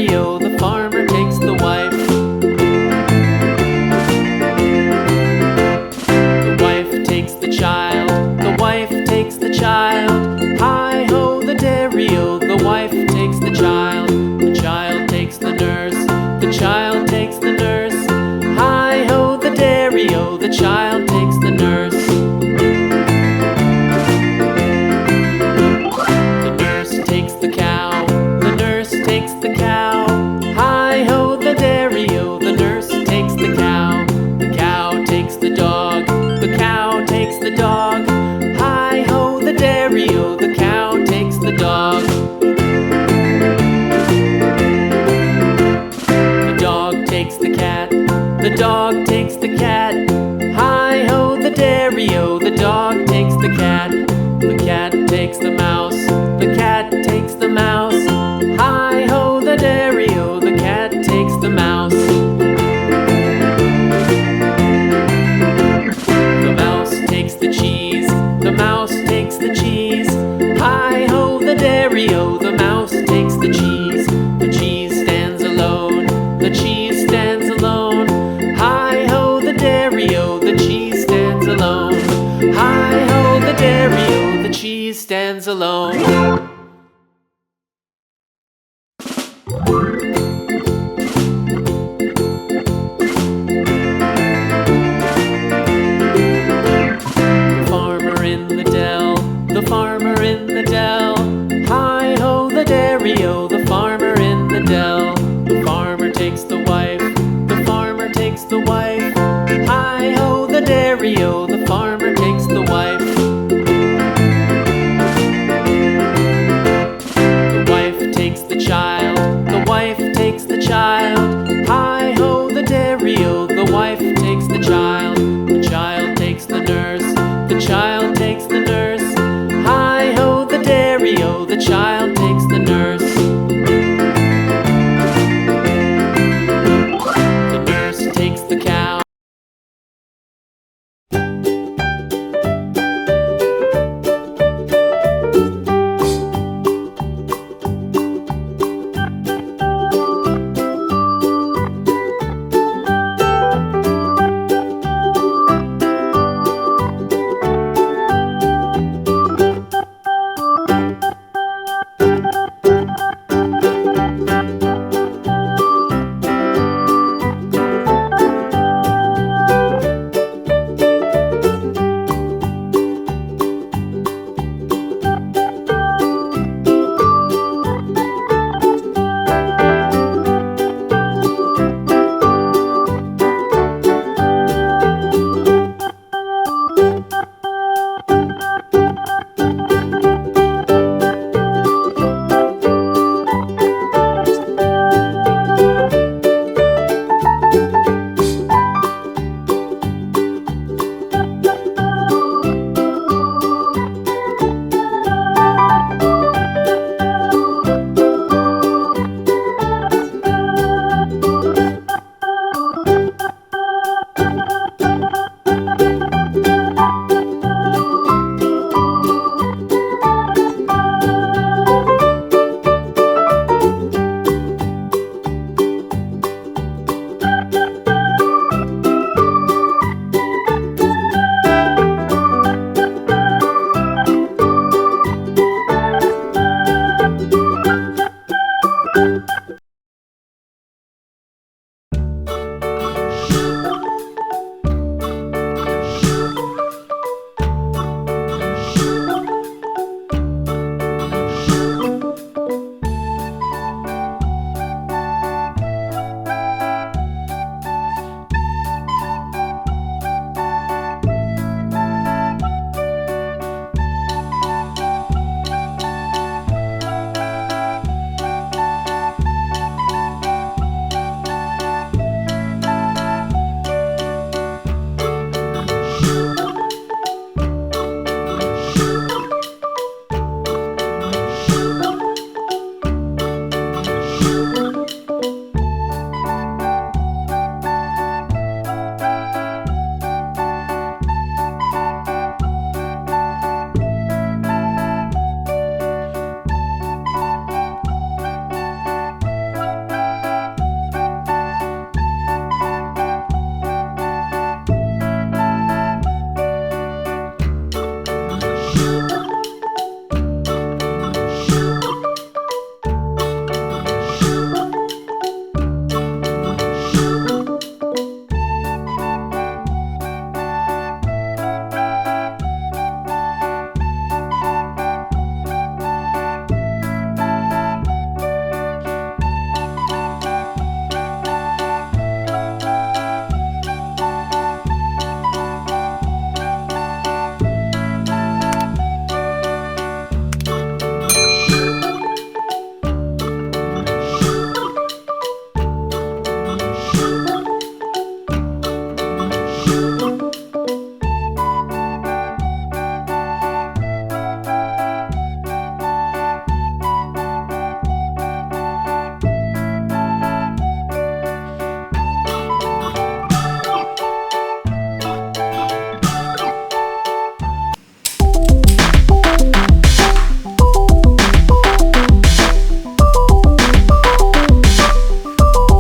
dairy-o, the farmer takes the wife. The wife takes the child, the wife takes the child. Hi-ho, the dairy-o, the wife takes the child. The child takes the nurse, the child takes the nurse. Hi-ho, the dairy-o, the child takes the nurse. The nurse takes the cow, the nurse takes the cow. Hi-ho, the dairy-o, the nurse takes the cow. The cow takes the dog, the cow takes the dog. Hi-ho, the dairy-o, the cow takes the dog. The dog takes the cat, the dog takes the cat. Hi-ho, the dairy-o, the dog takes the cat. The cat takes the mouse, the cat takes the mouse. Hi-ho, the dairy-o, the cat takes the mouse. The mouse takes the cheese, the mouse takes the cheese. Hi-ho, the dairy-o, the mouse takes the cheese. The cheese stands alone, the cheese stands alone. Hi-ho, the dairy-o, the cheese stands alone. Hi-ho, the dairy-o, the cheese stands alone. The farmer in the dell, the farmer in the dell. Hi-ho, the dairy-o, the farmer in the dell. The farmer takes the wife, the farmer takes the wife. Hi-ho, the dairy-o, the farmer